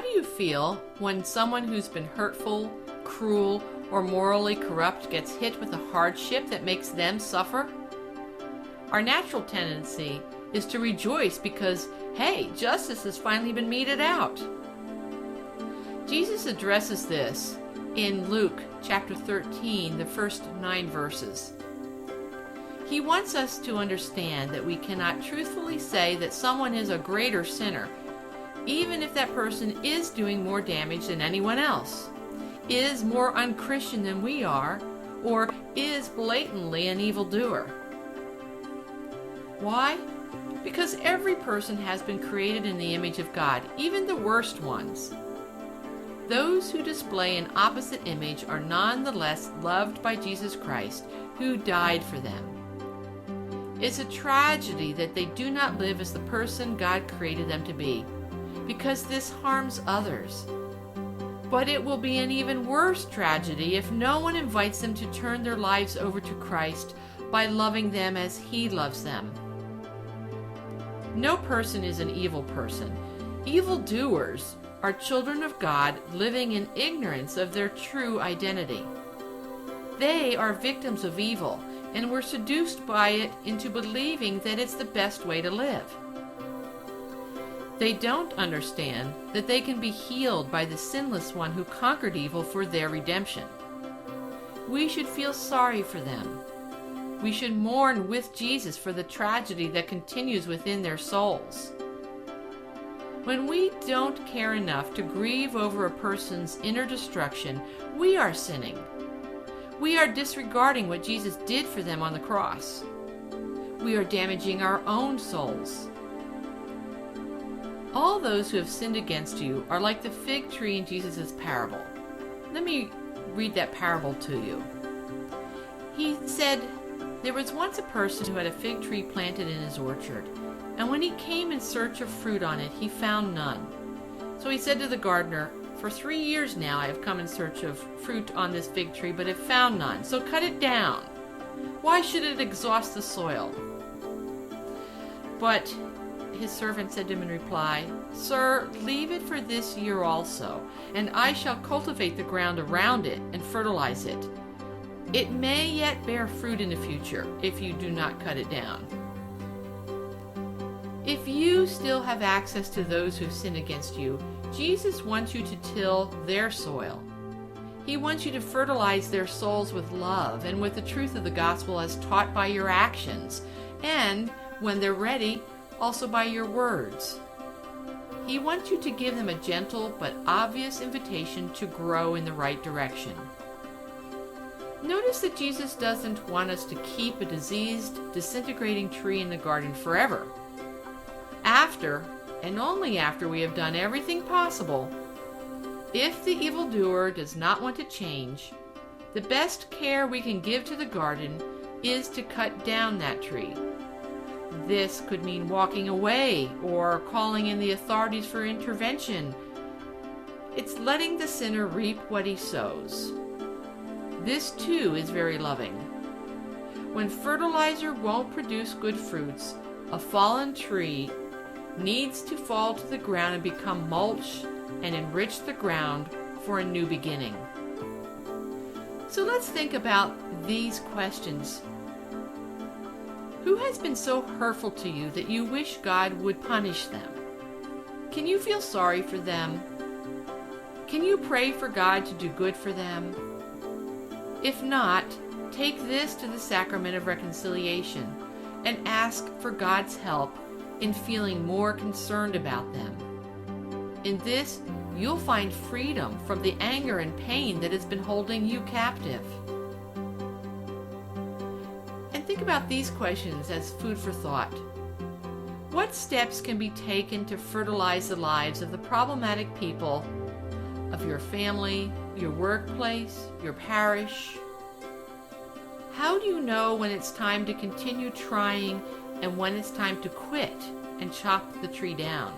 do you feel when someone who's been hurtful, cruel, or morally corrupt gets hit with a hardship that makes them suffer? Our natural tendency is to rejoice because, hey, justice has finally been meted out. Jesus addresses this in Luke chapter 13, the first 9 verses. He wants us to understand that we cannot truthfully say that someone is a greater sinner, even if that person is doing more damage than anyone else, is more unchristian than we are, or is blatantly an evildoer. Why? Because every person has been created in the image of God, even the worst ones. Those who display an opposite image are nonetheless loved by Jesus Christ, who died for them. It's a tragedy that they do not live as the person God created them to be, because this harms others. But it will be an even worse tragedy if no one invites them to turn their lives over to Christ by loving them as He loves them. No person is an evil person. Evildoers are children of God living in ignorance of their true identity. They are victims of evil and were seduced by it into believing that it's the best way to live. They don't understand that they can be healed by the sinless one who conquered evil for their redemption. We should feel sorry for them. We should mourn with Jesus for the tragedy that continues within their souls. When we don't care enough to grieve over a person's inner destruction, we are sinning. We are disregarding what Jesus did for them on the cross. We are damaging our own souls. All those who have sinned against you are like the fig tree in Jesus' parable. Let me read that parable to you. He said, "There was once a person who had a fig tree planted in his orchard, and when he came in search of fruit on it, he found none. So he said to the gardener, 'For 3 years now I have come in search of fruit on this fig tree, but have found none. So cut it down. Why should it exhaust the soil?' But his servant said to him in reply, 'Sir, leave it for this year also, and I shall cultivate the ground around it and fertilize it. It may yet bear fruit in the future if you do not cut it down.'" If you still have access to those who sin against you, Jesus wants you to till their soil. He wants you to fertilize their souls with love and with the truth of the gospel as taught by your actions, and, when they're ready, also by your words. He wants you to give them a gentle but obvious invitation to grow in the right direction. Notice that Jesus doesn't want us to keep a diseased, disintegrating tree in the garden forever. After, and only after, we have done everything possible, if the evildoer does not want to change, the best care we can give to the garden is to cut down that tree. This could mean walking away or calling in the authorities for intervention. It's letting the sinner reap what he sows. This too is very loving. When fertilizer won't produce good fruits, a fallen tree needs to fall to the ground and become mulch and enrich the ground for a new beginning. So let's think about these questions. Who has been so hurtful to you that you wish God would punish them? Can you feel sorry for them? Can you pray for God to do good for them? If not, take this to the sacrament of reconciliation and ask for God's help in feeling more concerned about them. In this, you'll find freedom from the anger and pain that has been holding you captive. And think about these questions as food for thought. What steps can be taken to fertilize the lives of the problematic people of your family, your workplace, your parish? How do you know when it's time to continue trying and when it's time to quit and chop the tree down?